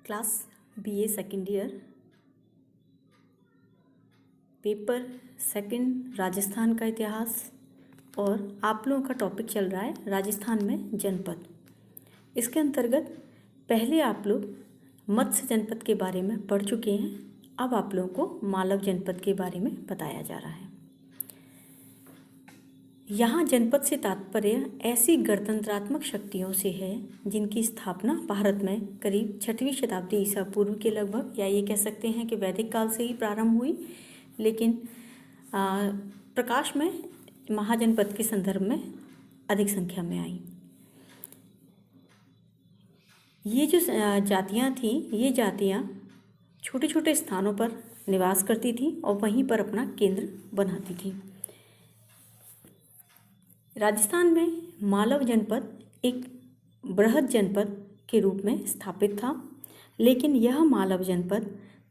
Class BA second year, paper second Rajasthan का इतिहास। और आप लोगों का टॉपिक चल रहा है राजस्थान में जनपद। इसके अंतर्गत पहले आप लोग मत्स्य जनपद के बारे में पढ़ चुके हैं। अब आप लोगों को मालव जनपद के बारे में बताया जा रहा है। यहाँ जनपद से तात्पर्य ऐसी गणतंत्रात्मक शक्तियों से है जिनकी स्थापना भारत में करीब 6वीं शताब्दी ईसा पूर्व के लगभग, या ये कह सकते हैं कि वैदिक काल से ही प्रारंभ हुई, लेकिन प्रकाश में महाजनपद के संदर्भ में अधिक संख्या में आई। ये जो जातियाँ थीं, ये जातियाँ छोटे छोटे स्थानों पर निवास करती थीं और वहीं पर अपना केंद्र बनाती थीं। राजस्थान में मालव जनपद एक बृहद जनपद के रूप में स्थापित था, लेकिन यह मालव जनपद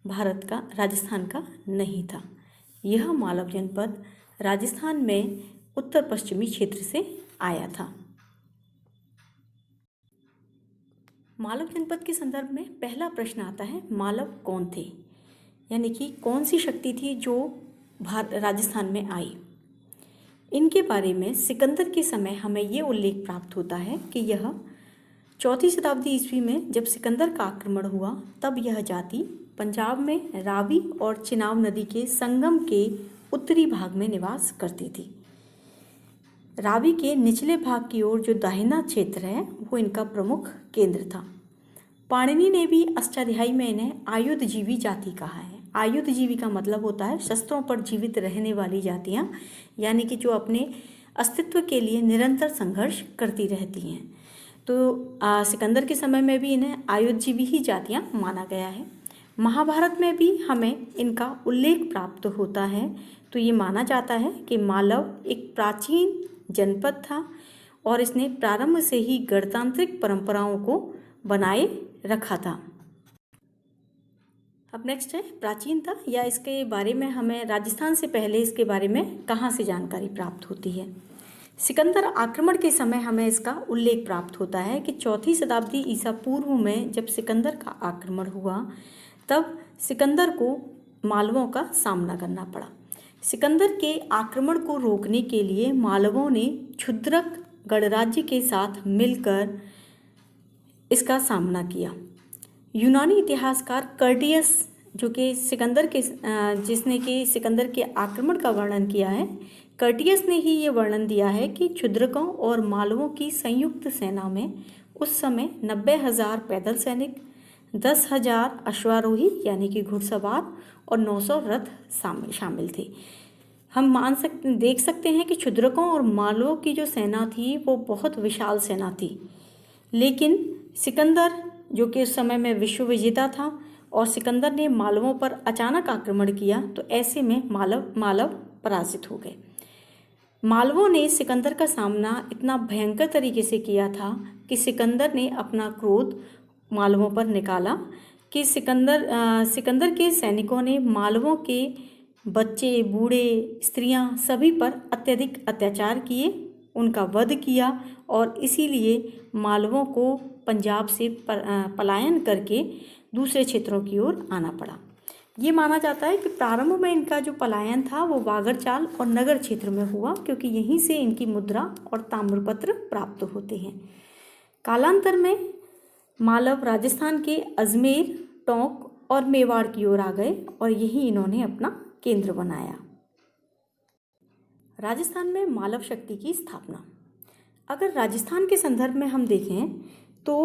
भारत का, राजस्थान का नहीं था। यह मालव जनपद राजस्थान में उत्तर पश्चिमी क्षेत्र से आया था। मालव जनपद के संदर्भ में पहला प्रश्न आता है, मालव कौन थे, यानी कि कौन सी शक्ति थी जो राजस्थान में आई। इनके बारे में सिकंदर के समय हमें ये उल्लेख प्राप्त होता है कि यह 4वीं शताब्दी ईस्वी में जब सिकंदर का आक्रमण हुआ, तब यह जाति पंजाब में रावी और चिनाब नदी के संगम के उत्तरी भाग में निवास करती थी। रावी के निचले भाग की ओर जो दाहिना क्षेत्र है वो इनका प्रमुख केंद्र था। पाणिनि ने भी अष्टाध्यायी में इन्हें आयुधजीवी जाति कहा है। आयुधजीवी का मतलब होता है शस्त्रों पर जीवित रहने वाली जातियाँ, यानी कि जो अपने अस्तित्व के लिए निरंतर संघर्ष करती रहती हैं। तो सिकंदर के समय में भी इन्हें आयुधजीवी ही जातियाँ माना गया है। महाभारत में भी हमें इनका उल्लेख प्राप्त होता है। तो ये माना जाता है कि मालव एक प्राचीन जनपद था और इसने प्रारंभ से ही गणतांत्रिक परंपराओं को बनाए रखा था। अब नेक्स्ट है प्राचीनता, या इसके बारे में हमें राजस्थान से पहले इसके बारे में कहाँ से जानकारी प्राप्त होती है। सिकंदर आक्रमण के समय हमें इसका उल्लेख प्राप्त होता है कि 4वीं शताब्दी ईसा पूर्व में जब सिकंदर का आक्रमण हुआ, तब सिकंदर को मालवों का सामना करना पड़ा। सिकंदर के आक्रमण को रोकने के लिए मालवों ने क्षुद्रक गणराज्य के साथ मिलकर इसका सामना किया। यूनानी इतिहासकार कर्टियस, जो कि जिसने कि सिकंदर के आक्रमण का वर्णन किया है, कर्टियस ने ही ये वर्णन दिया है कि क्षुद्रकों और मालवों की संयुक्त सेना में उस समय 90,000 पैदल सैनिक, 10,000 अश्वारोही यानी कि घुड़सवार और 900 रथ शामिल थे। हम देख सकते हैं कि क्षुद्रकों और मालवों की जो सेना थी वो बहुत विशाल सेना थी, लेकिन सिकंदर, जो कि उस समय में विश्व विजेता था, और सिकंदर ने मालवों पर अचानक आक्रमण किया, तो ऐसे में मालव पराजित हो गए। मालवों ने सिकंदर का सामना इतना भयंकर तरीके से किया था कि सिकंदर ने अपना क्रोध मालवों पर निकाला कि सिकंदर के सैनिकों ने मालवों के बच्चे, बूढ़े, स्त्रियां सभी पर अत्यधिक अत्याचार किए, उनका वध किया, और इसीलिए मालवों को पंजाब से पलायन करके दूसरे क्षेत्रों की ओर आना पड़ा। ये माना जाता है कि प्रारंभ में इनका जो पलायन था वो वागड़चाल और नगर क्षेत्र में हुआ, क्योंकि यहीं से इनकी मुद्रा और ताम्रपत्र प्राप्त होते हैं। कालांतर में मालव राजस्थान के अजमेर, टोंक और मेवाड़ की ओर आ गए और यहीं इन्होंने अपना केंद्र बनाया। राजस्थान में मालव शक्ति की स्थापना, अगर राजस्थान के संदर्भ में हम देखें तो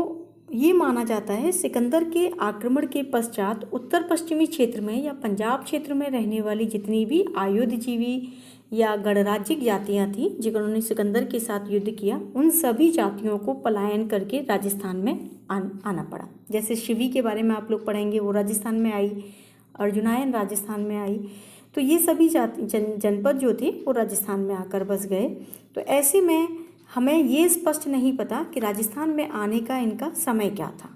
ये माना जाता है सिकंदर के आक्रमण के पश्चात उत्तर पश्चिमी क्षेत्र में या पंजाब क्षेत्र में रहने वाली जितनी भी आयुधजीवी या गणराज्यिक जातियाँ थीं जिन्होंने सिकंदर के साथ युद्ध किया, उन सभी जातियों को पलायन करके राजस्थान में आना पड़ा। जैसे शिवी के बारे में आप लोग पढ़ेंगे, वो राजस्थान में आई, अर्जुनायन राजस्थान में आई, तो ये सभी जनपद जो थे वो राजस्थान में आकर बस गए। तो ऐसे में हमें ये स्पष्ट नहीं पता कि राजस्थान में आने का इनका समय क्या था।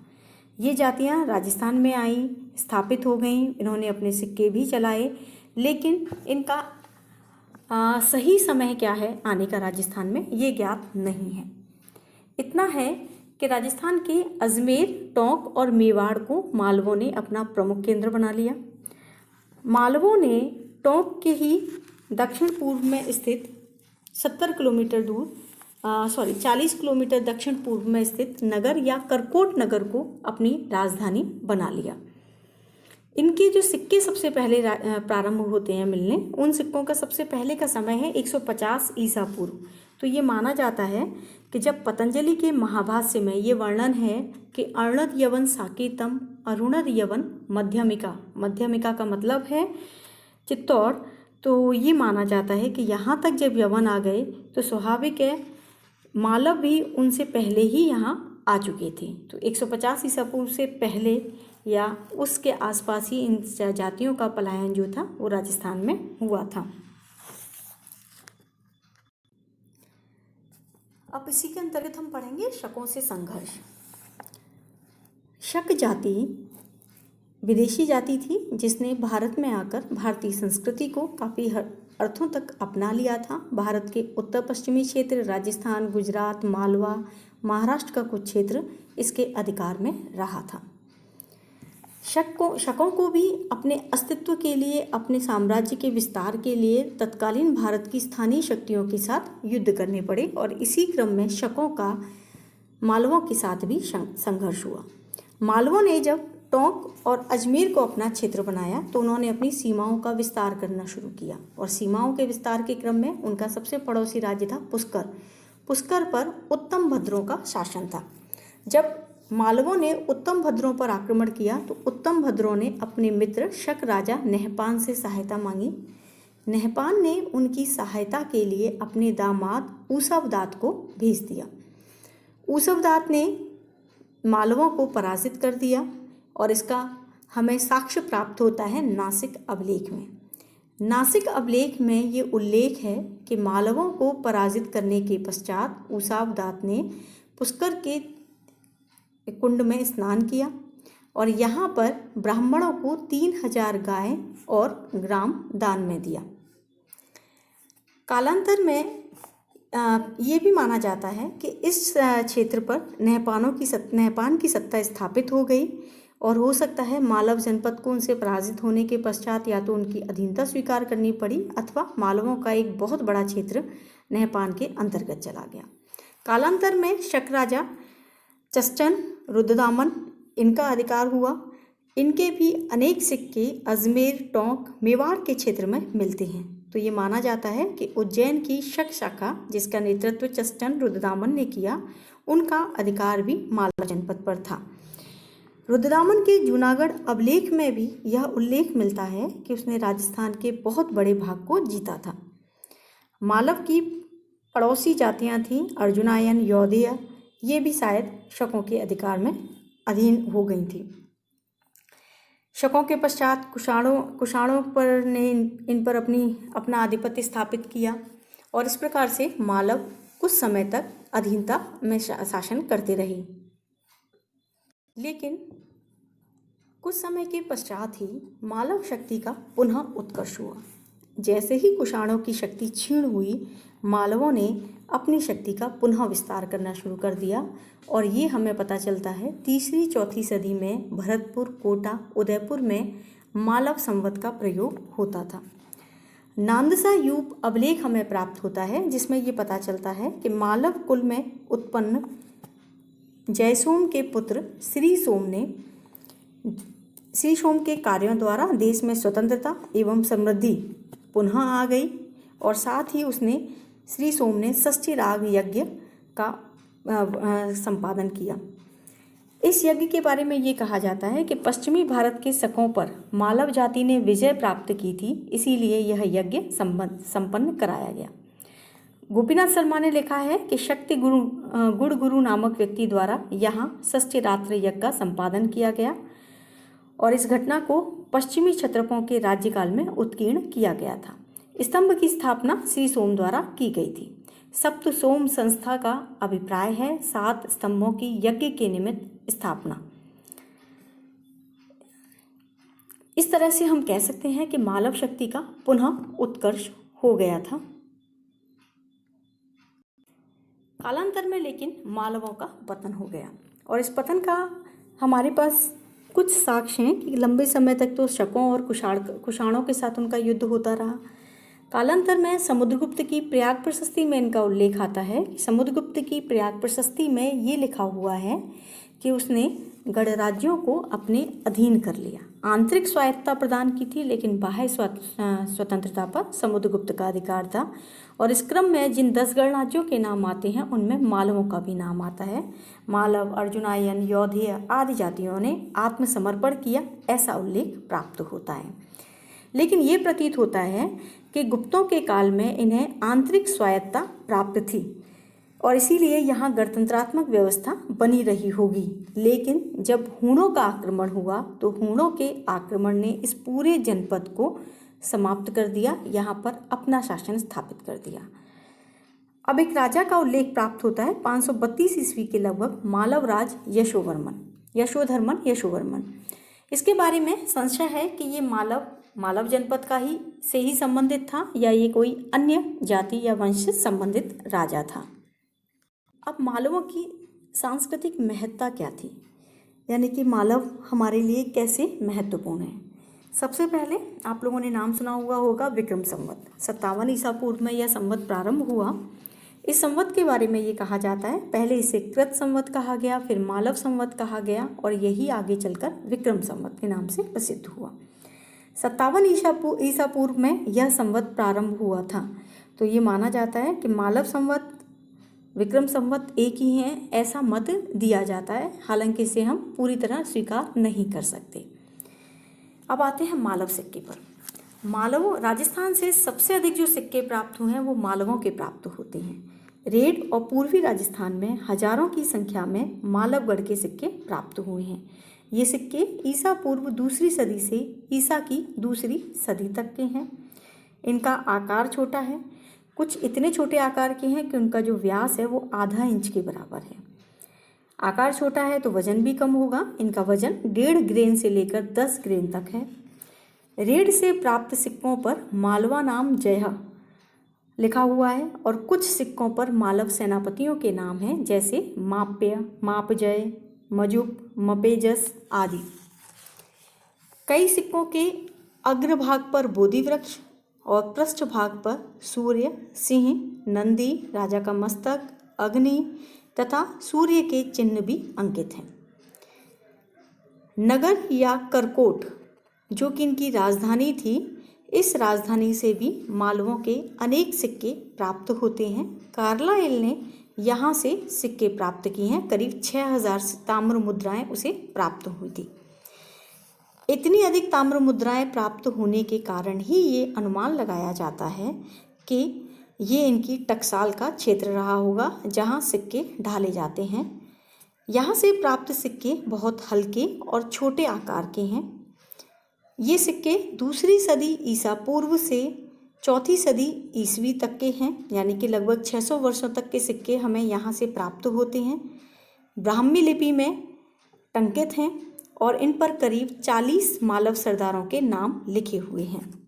ये जातियाँ राजस्थान में आई, स्थापित हो गईं, इन्होंने अपने सिक्के भी चलाए, लेकिन इनका सही समय क्या है आने का राजस्थान में, ये ज्ञात नहीं है। इतना है कि राजस्थान के अजमेर, टोंक और मेवाड़ को मालवों ने अपना प्रमुख केंद्र बना लिया। मालवों ने टोंक के ही दक्षिण पूर्व में स्थित 70 किलोमीटर दूर 40 किलोमीटर दक्षिण पूर्व में स्थित नगर या करकोट नगर को अपनी राजधानी बना लिया। इनके जो सिक्के सबसे पहले प्रारंभ होते हैं मिलने, उन सिक्कों का सबसे पहले का समय है 150 ईसा पूर्व। तो ये माना जाता है कि जब पतंजलि के महाभाष्य में ये वर्णन है कि अर्णद यवन साकेतम अरुणद यवन मध्यमिका, मध्यमिका का मतलब है चित्तौड़, तो ये माना जाता है कि यहाँ तक जब यवन आ गए तो स्वाभाविक है मालव भी उनसे पहले ही यहाँ आ चुके थे। तो 150 ईसा पूर्व से पहले या उसके आसपास ही इन जातियों का पलायन जो था वो राजस्थान में हुआ था। अब इसी के अंतर्गत हम पढ़ेंगे शकों से संघर्ष। शक जाति विदेशी जाति थी जिसने भारत में आकर भारतीय संस्कृति को काफ़ी अर्थों तक अपना लिया था। भारत के उत्तर पश्चिमी क्षेत्र, राजस्थान, गुजरात, मालवा, महाराष्ट्र का कुछ क्षेत्र इसके अधिकार में रहा था। शकों को भी अपने अस्तित्व के लिए, अपने साम्राज्य के विस्तार के लिए तत्कालीन भारत की स्थानीय शक्तियों के साथ युद्ध करने पड़े और इसी क्रम में शकों का मालवों के साथ भी संघर्ष हुआ। मालवों ने जब टोंक और अजमेर को अपना क्षेत्र बनाया तो उन्होंने अपनी सीमाओं का विस्तार करना शुरू किया और सीमाओं के विस्तार के क्रम में उनका सबसे पड़ोसी राज्य था पुष्कर। पुष्कर पर उत्तम भद्रों का शासन था। जब मालवों ने उत्तम भद्रों पर आक्रमण किया तो उत्तम भद्रों ने अपने मित्र शक राजा नहपान से सहायता मांगी। नहपान ने उनकी सहायता के लिए अपने दामाद ऊसवदात को भेज दिया। ऊसवदात ने मालवों को पराजित कर दिया और इसका हमें साक्ष्य प्राप्त होता है नासिक अभिलेख में। नासिक अभिलेख में ये उल्लेख है कि मालवों को पराजित करने के पश्चात ऊसवदात ने पुष्कर के कुंड में स्नान किया और यहाँ पर ब्राह्मणों को 3000 गाय और ग्राम दान में दिया। कालांतर में ये भी माना जाता है कि इस क्षेत्र पर नहपान की सत्ता स्थापित हो गई और हो सकता है मालव जनपद को उनसे पराजित होने के पश्चात या तो उनकी अधीनता स्वीकार करनी पड़ी अथवा मालवों का एक बहुत बड़ा क्षेत्र नहपान के अंतर्गत चला गया। कालांतर में शक राजा चस्टन, रुद्रदामन इनका अधिकार हुआ। इनके भी अनेक सिक्के अजमेर, टोंक, मेवाड़ के क्षेत्र में मिलते हैं। तो ये माना जाता है कि उज्जैन की शक शाखा जिसका नेतृत्व चस्टन रुद्रदामन ने किया, उनका अधिकार भी मालवा जनपद पर था। रुद्रदामन के जूनागढ़ अभिलेख में भी यह उल्लेख मिलता है कि उसने राजस्थान के बहुत बड़े भाग को जीता था। मालव की पड़ोसी जातियां थीं अर्जुनायन, यौधेय, ये भी शायद शकों के अधिकार में अधीन हो गई थी। शकों के पश्चात कुषाणों पर ने इन पर अपना आधिपत्य स्थापित किया और इस प्रकार से मालव कुछ समय तक अधीनता में शासन करते रहे। लेकिन कुछ समय के पश्चात ही मालव शक्ति का पुनः उत्कर्ष हुआ। जैसे ही कुषाणों की शक्ति क्षीण हुई, मालवों ने अपनी शक्ति का पुनः विस्तार करना शुरू कर दिया और ये हमें पता चलता है 3री-4थी सदी में भरतपुर, कोटा, उदयपुर में मालव संवत का प्रयोग होता था। नांदसा यूप अभिलेख हमें प्राप्त होता है जिसमें ये पता चलता है कि मालव कुल में उत्पन्न जयसोम के पुत्र श्री सोम के कार्यों द्वारा देश में स्वतंत्रता एवं समृद्धि पुनः आ गई और साथ ही श्री सोम ने षष्ठी राग यज्ञ का संपादन किया। इस यज्ञ के बारे में ये कहा जाता है कि पश्चिमी भारत के शकों पर मालव जाति ने विजय प्राप्त की थी, इसीलिए यह यज्ञ संपन्न कराया गया। गोपीनाथ शर्मा ने लिखा है कि शक्ति गुड़ गुरु नामक व्यक्ति द्वारा यहाँ षष्ठी रात्र यज्ञ का संपादन किया गया और इस घटना को पश्चिमी क्षत्रपों के राज्यकाल में उत्कीर्ण किया गया था। स्तंभ की स्थापना श्री सोम द्वारा की गई थी। सप्त सोम संस्था का अभिप्राय है 7 स्तंभों की यज्ञ के निमित्त स्थापना। इस तरह से हम कह सकते हैं कि मालव शक्ति का पुनः उत्कर्ष हो गया था। कालांतर में लेकिन मालवों का पतन हो गया, और इस पतन का हमारे पास कुछ साक्ष्य हैं कि लंबे समय तक तो शकों और कुषाणों के साथ उनका युद्ध होता रहा। कालांतर में समुद्रगुप्त की प्रयाग प्रशस्ति में इनका उल्लेख आता है। समुद्रगुप्त की प्रयाग प्रशस्ति में ये लिखा हुआ है कि उसने गणराज्यों को अपने अधीन कर लिया, आंतरिक स्वायत्तता प्रदान की थी, लेकिन बाह्य स्वतंत्रता पर समुद्रगुप्त का अधिकार था। और इस क्रम में जिन 10 गणराज्यों के नाम आते हैं उनमें मालवों का भी नाम आता है। मालव, अर्जुनायन, यौधेय आदि जातियों ने आत्मसमर्पण किया, ऐसा उल्लेख प्राप्त होता है। लेकिन ये प्रतीत होता है कि गुप्तों के काल में इन्हें आंतरिक स्वायत्तता प्राप्त थी और इसीलिए यहाँ गणतंत्रात्मक व्यवस्था बनी रही होगी। लेकिन जब हूणों का आक्रमण हुआ तो हूणों के आक्रमण ने इस पूरे जनपद को समाप्त कर दिया, यहाँ पर अपना शासन स्थापित कर दिया। अब एक राजा का उल्लेख प्राप्त होता है 532 ईस्वी के लगभग, मालवराज यशोधर्मन। इसके बारे में संशय है कि ये मालव जनपद का ही से ही संबंधित था या ये कोई अन्य जाति या वंश से संबंधित राजा था। अब मालवों की सांस्कृतिक महत्ता क्या थी, यानी कि मालव हमारे लिए कैसे महत्वपूर्ण है। सबसे पहले आप लोगों ने नाम सुना हुआ होगा विक्रम संवत। 57 ईसा पूर्व में यह संवत प्रारंभ हुआ। इस संवत के बारे में ये कहा जाता है, पहले इसे कृत संवत कहा गया, फिर मालव संवत कहा गया और यही आगे चलकर विक्रम संवत के नाम से प्रसिद्ध हुआ। 57 ईसा पूर्व में यह संवत प्रारंभ हुआ था, तो ये माना जाता है कि मालव संवत विक्रम संवत एक ही हैं, ऐसा मत दिया जाता है, हालांकि इसे हम पूरी तरह स्वीकार नहीं कर सकते। अब आते हैं मालव सिक्के पर। मालवों, राजस्थान से सबसे अधिक जो सिक्के प्राप्त हुए हैं वो मालवों के प्राप्त होते हैं। रेड और पूर्वी राजस्थान में हजारों की संख्या में मालवगढ़ के सिक्के प्राप्त हुए हैं। ये सिक्के ईसा पूर्व दूसरी सदी से ईसा की दूसरी सदी तक के हैं। इनका आकार छोटा है, कुछ इतने छोटे आकार के हैं कि उनका जो व्यास है वो आधा इंच के बराबर है। आकार छोटा है तो वजन भी कम होगा। इनका वजन 1.5 ग्रेन से लेकर 10 ग्रेन तक है। रेड से प्राप्त सिक्कों पर मालवा नाम जय लिखा हुआ है और कुछ सिक्कों पर मालव सेनापतियों के नाम हैं, जैसे माप्य, मापजय, मजुप, मपेजस आदि। कई सिक्कों के अग्रभाग पर बोधि वृक्ष और पृष्ठभाग पर सूर्य, सिंह, नंदी, राजा का मस्तक, अग्नि तथा सूर्य के चिन्ह भी अंकित हैं। नगर या करकोट, जो कि इनकी राजधानी थी, इस राजधानी से भी मालवों के अनेक सिक्के प्राप्त होते हैं। कार्लाइल ने यहाँ से सिक्के प्राप्त किए हैं, करीब 6000 ताम्र मुद्राएं उसे प्राप्त हुई थी। इतनी अधिक ताम्र मुद्राएं प्राप्त होने के कारण ही ये अनुमान लगाया जाता है कि ये इनकी टकसाल का क्षेत्र रहा होगा, जहाँ सिक्के ढाले जाते हैं। यहाँ से प्राप्त सिक्के बहुत हल्के और छोटे आकार के हैं। ये सिक्के दूसरी सदी ईसा पूर्व से चौथी सदी ईसवी तक के हैं, यानी कि लगभग 600 वर्षों तक के सिक्के हमें यहाँ से प्राप्त होते हैं। ब्राह्मी लिपि में टंकित हैं और इन पर करीब 40 मालव सरदारों के नाम लिखे हुए हैं।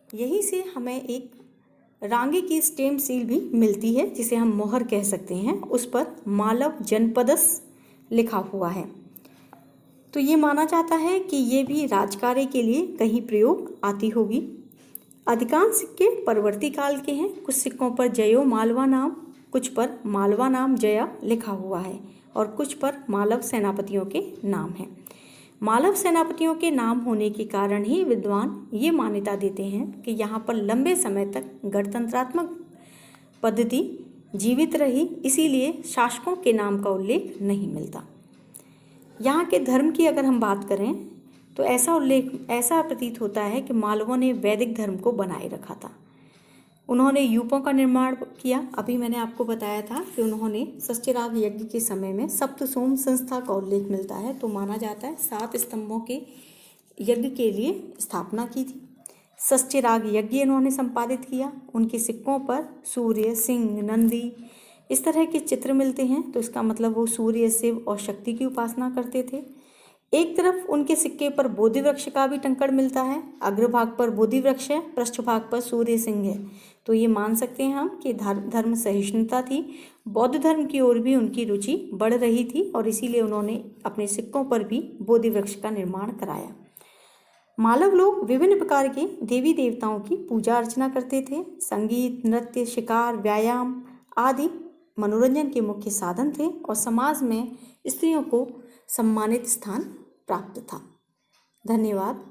यहीं से हमें एक रांगे की स्टेम सील भी मिलती है, जिसे हम मोहर कह सकते हैं। उस पर मालव जनपदस लिखा हुआ है, तो ये माना जाता है कि ये भी राजकार्य के लिए कहीं प्रयोग आती होगी। अधिकांश सिक्के परवर्ती काल के हैं। कुछ सिक्कों पर जयो मालवा नाम, कुछ पर मालवा नाम जया लिखा हुआ है और कुछ पर मालव सेनापतियों के नाम हैं। मालव सेनापतियों के नाम होने के कारण ही विद्वान ये मान्यता देते हैं कि यहाँ पर लंबे समय तक गणतंत्रात्मक पद्धति जीवित रही, इसीलिए शासकों के नाम का उल्लेख नहीं मिलता। यहाँ के धर्म की अगर हम बात करें तो ऐसा प्रतीत होता है कि मालवों ने वैदिक धर्म को बनाए रखा था। उन्होंने यूपों का निर्माण किया। अभी मैंने आपको बताया था कि उन्होंने षष्ठिराग यज्ञ के समय में सप्तसोम संस्था का उल्लेख मिलता है, तो माना जाता है 7 स्तंभों के यज्ञ के लिए स्थापना की थी। षष्ठिराग यज्ञ इन्होंने संपादित किया। उनके सिक्कों पर सूर्य, सिंह, नंदी इस तरह के चित्र मिलते हैं, तो इसका मतलब वो सूर्य, शिव और शक्ति की उपासना करते थे। एक तरफ उनके सिक्के पर बोधि वृक्ष का भी टंकड़ मिलता है। अग्रभाग पर बोधि वृक्ष है, पृष्ठभाग पर सूर्य सिंह है। तो ये मान सकते हैं हम कि धर्म सहिष्णुता थी। बौद्ध धर्म की ओर भी उनकी रुचि बढ़ रही थी और इसीलिए उन्होंने अपने सिक्कों पर भी बोधि वृक्ष का निर्माण कराया। मालव लोग विभिन्न प्रकार के देवी देवताओं की पूजा अर्चना करते थे। संगीत, नृत्य, शिकार, व्यायाम आदि मनोरंजन के मुख्य साधन थे और समाज में स्त्रियों को सम्मानित स्थान प्राप्त था। धन्यवाद।